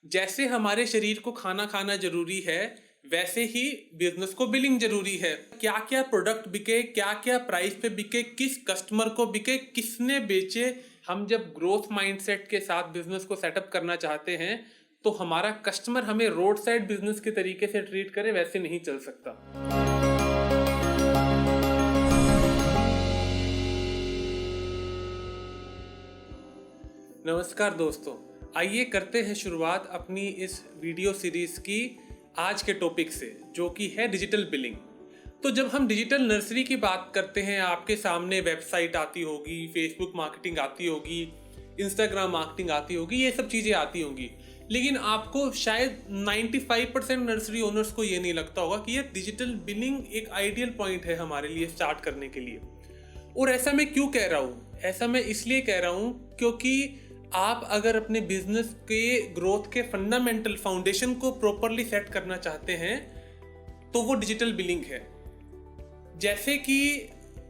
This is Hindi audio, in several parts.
जैसे हमारे शरीर को खाना खाना जरूरी है, वैसे ही बिजनेस को बिलिंग जरूरी है। क्या क्या प्रोडक्ट बिके, क्या क्या प्राइस पे बिके, किस कस्टमर को बिके, किसने बेचे। हम जब ग्रोथ माइंडसेट के साथ बिजनेस को सेटअप करना चाहते हैं तो हमारा कस्टमर हमें रोड साइड बिजनेस के तरीके से ट्रीट करे, वैसे नहीं चल सकता। नमस्कार दोस्तों, आइए करते हैं शुरुआत अपनी इस वीडियो सीरीज की आज के टॉपिक से, जो कि है डिजिटल बिलिंग। तो जब हम डिजिटल नर्सरी की बात करते हैं, आपके सामने वेबसाइट आती होगी, फेसबुक मार्केटिंग आती होगी, इंस्टाग्राम मार्केटिंग आती होगी, ये सब चीज़ें आती होंगी। लेकिन आपको शायद 95% नर्सरी ओनर्स को ये नहीं लगता होगा कि ये डिजिटल बिलिंग एक आइडियल पॉइंट है हमारे लिए स्टार्ट करने के लिए। और ऐसा मैं क्यों कह रहा हूँ? ऐसा मैं इसलिए कह रहा हूँ क्योंकि आप अगर अपने बिजनेस के ग्रोथ के फंडामेंटल फाउंडेशन को प्रॉपरली सेट करना चाहते हैं तो वो डिजिटल बिलिंग है। जैसे कि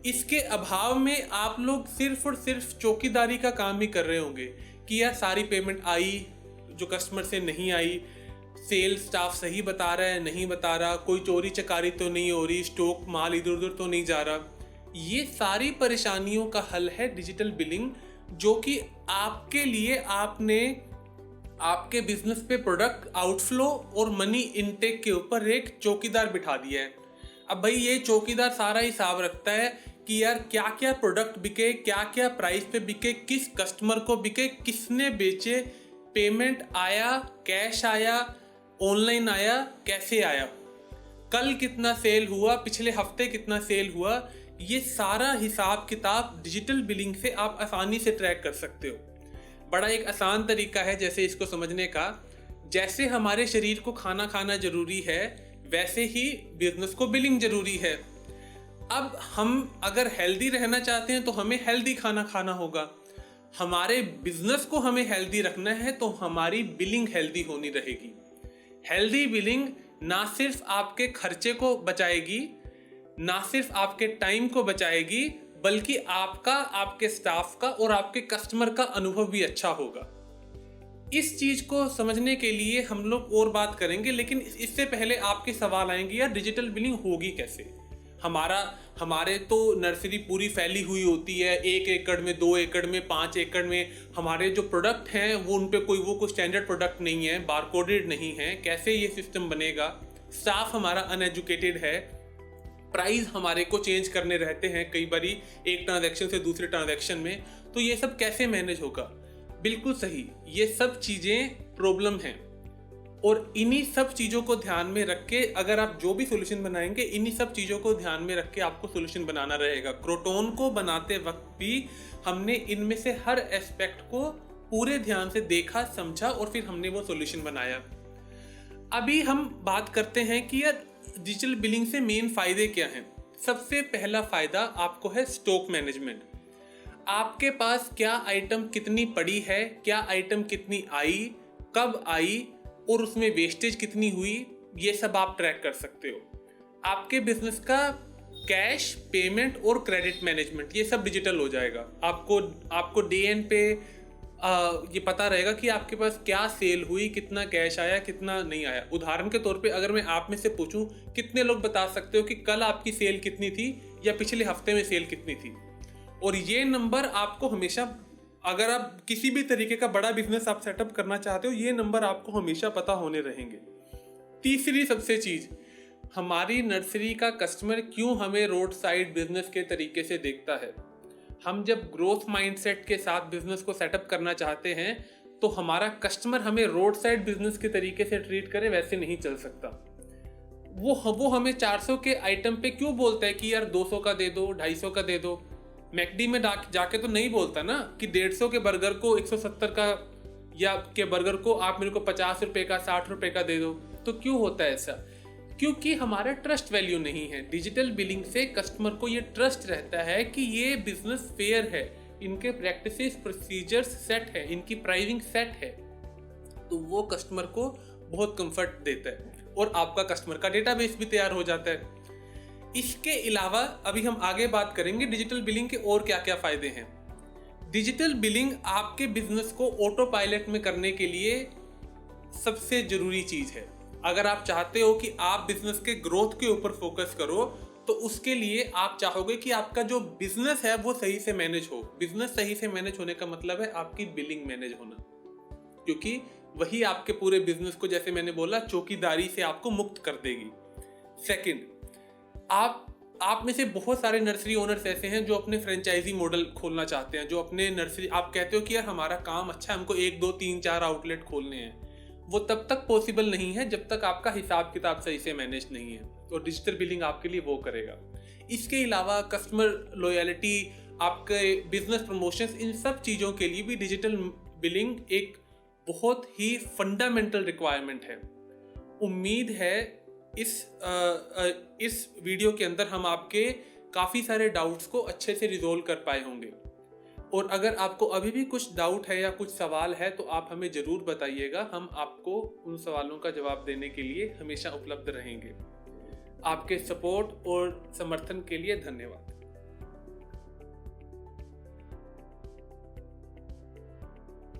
इसके अभाव में आप लोग सिर्फ और सिर्फ चौकीदारी का काम ही कर रहे होंगे कि यार सारी पेमेंट आई जो कस्टमर से नहीं आई, सेल स्टाफ सही बता रहा है नहीं बता रहा, कोई चोरी चकारी तो नहीं हो रही, स्टॉक माल इधर उधर तो नहीं जा रहा। ये सारी परेशानियों का हल है डिजिटल बिलिंग, जो कि आपके लिए आपने आपके बिजनेस पे प्रोडक्ट आउटफ्लो और मनी इनटेक के ऊपर एक चौकीदार बिठा दिया है। अब भाई ये चौकीदार सारा हिसाब रखता है कि यार क्या क्या प्रोडक्ट बिके, क्या क्या प्राइस पे बिके, किस कस्टमर को बिके, किसने बेचे, पेमेंट आया, कैश आया, ऑनलाइन आया, कैसे आया, कल कितना सेल हुआ, पिछले हफ्ते कितना सेल हुआ। ये सारा हिसाब किताब डिजिटल बिलिंग से आप आसानी से ट्रैक कर सकते हो। बड़ा एक आसान तरीका है जैसे इसको समझने का। जैसे हमारे शरीर को खाना खाना जरूरी है, वैसे ही बिजनेस को बिलिंग जरूरी है। अब हम अगर हेल्दी रहना चाहते हैं तो हमें हेल्दी खाना खाना होगा। हमारे बिजनेस को हमें हेल्दी रखना है तो हमारी बिलिंग हेल्दी होनी रहेगी। हेल्दी बिलिंग ना सिर्फ आपके खर्चे को बचाएगी, ना सिर्फ आपके टाइम को बचाएगी, बल्कि आपका, आपके स्टाफ का और आपके कस्टमर का अनुभव भी अच्छा होगा। इस चीज को समझने के लिए हम लोग और बात करेंगे, लेकिन इससे पहले आपके सवाल आएंगे, यार डिजिटल बिलिंग होगी कैसे? हमारे तो नर्सरी पूरी फैली हुई होती है, 1 एकड़ में, 2 एकड़ में, 5 एकड़ में। हमारे जो प्रोडक्ट हैं वो उन पे कोई स्टैंडर्ड प्रोडक्ट नहीं है, बारकोडेड नहीं है। कैसे ये सिस्टम बनेगा? स्टाफ हमारा अनएजुकेटेड है, प्राइस हमारे को चेंज करने रहते हैं कई बारी एक ट्रांजैक्शन से दूसरे ट्रांजैक्शन में। तो ये सब कैसे मैनेज होगा? बिल्कुल सही, ये सब चीजें प्रॉब्लम हैं। और इन्हीं सब चीजों को ध्यान में रख के अगर आप जो भी सोल्यूशन बनाएंगे, इन्हीं सब चीजों को ध्यान में रख के आपको सोल्यूशन बनाना रहेगा। क्रोटोन को बनाते वक्त भी हमने इनमें से हर एस्पेक्ट को पूरे ध्यान से देखा, समझा और फिर हमने वो सोल्यूशन बनाया। अभी हम बात करते हैं कि यार डिजिटल बिलिंग से मेन फायदे क्या हैं। सबसे पहला फायदा आपको है स्टॉक मैनेजमेंट। आपके पास क्या आइटम कितनी पड़ी है, क्या आइटम कितनी आई, कब आई और उसमें वेस्टेज कितनी हुई, ये सब आप ट्रैक कर सकते हो। आपके बिजनेस का कैश, पेमेंट और क्रेडिट मैनेजमेंट ये सब डिजिटल हो जाएगा। आपको डे एंड पे ये पता रहेगा कि आपके पास क्या सेल हुई, कितना कैश आया, कितना नहीं आया। उदाहरण के तौर पे अगर मैं आप में से पूछूं, कितने लोग बता सकते हो कि कल आपकी सेल कितनी थी या पिछले हफ्ते में सेल कितनी थी? और ये नंबर आपको हमेशा, अगर आप किसी भी तरीके का बड़ा बिजनेस आप सेटअप करना चाहते हो, ये नंबर आपको हमेशा पता होने रहेंगे। तीसरी सबसे चीज, हमारी नर्सरी का कस्टमर क्यों हमें रोड साइड बिजनेस के तरीके से देखता है। हम जब ग्रोथ माइंडसेट के साथ बिजनेस को सेटअप करना चाहते हैं तो हमारा कस्टमर हमें रोड साइड बिजनेस के तरीके से ट्रीट करे, वैसे नहीं चल सकता। वो हमें 400 के आइटम पे क्यों बोलता है कि यार 200 का दे दो, 250 का दे दो। मैकडी में जाके तो नहीं बोलता ना कि 150 के बर्गर को 170 का, या के बर्गर को आप मेरे को 50 रुपए का, 60 रुपए का दे दो। तो क्यों होता है ऐसा? क्योंकि हमारा ट्रस्ट वैल्यू नहीं है। डिजिटल बिलिंग से कस्टमर को ये ट्रस्ट रहता है कि ये बिजनेस फेयर है, इनके प्रैक्टिसेस, प्रोसीजर्स सेट है, इनकी प्राइसिंग सेट है। तो वो कस्टमर को बहुत कंफर्ट देता है और आपका कस्टमर का डेटाबेस भी तैयार हो जाता है। इसके अलावा अभी हम आगे बात करेंगे डिजिटल बिलिंग के और क्या क्या फायदे हैं। डिजिटल बिलिंग आपके बिजनेस को ऑटो पायलट में करने के लिए सबसे ज़रूरी चीज़ है। अगर आप चाहते हो कि आप बिजनेस के ग्रोथ के ऊपर फोकस करो, तो उसके लिए आप चाहोगे कि आपका जो बिजनेस है वो सही से मैनेज हो। बिजनेस सही से मैनेज होने का मतलब है आपकी बिलिंग मैनेज होना, क्योंकि वही आपके पूरे बिजनेस को, जैसे मैंने बोला, चौकीदारी से आपको मुक्त कर देगी। सेकंड, आप में से बहुत सारे नर्सरी ओनर्स ऐसे हैं जो अपने फ्रेंचाइजी मॉडल खोलना चाहते हैं, जो अपने नर्सरी, आप कहते हो कि यार हमारा काम अच्छा है, हमको 1 2 3 4 आउटलेट खोलने हैं। वो तब तक पॉसिबल नहीं है जब तक आपका हिसाब किताब सही से मैनेज नहीं है, और डिजिटल बिलिंग आपके लिए वो करेगा। इसके अलावा कस्टमर लॉयल्टी, आपके बिजनेस प्रमोशंस, इन सब चीज़ों के लिए भी डिजिटल बिलिंग एक बहुत ही फंडामेंटल रिक्वायरमेंट है। उम्मीद है इस वीडियो के अंदर हम आपके काफ़ी सारे डाउट्स को अच्छे से रिजोल्व कर पाए होंगे। और अगर आपको अभी भी कुछ डाउट है या कुछ सवाल है तो आप हमें ज़रूर बताइएगा, हम आपको उन सवालों का जवाब देने के लिए हमेशा उपलब्ध रहेंगे। आपके सपोर्ट और समर्थन के लिए धन्यवाद।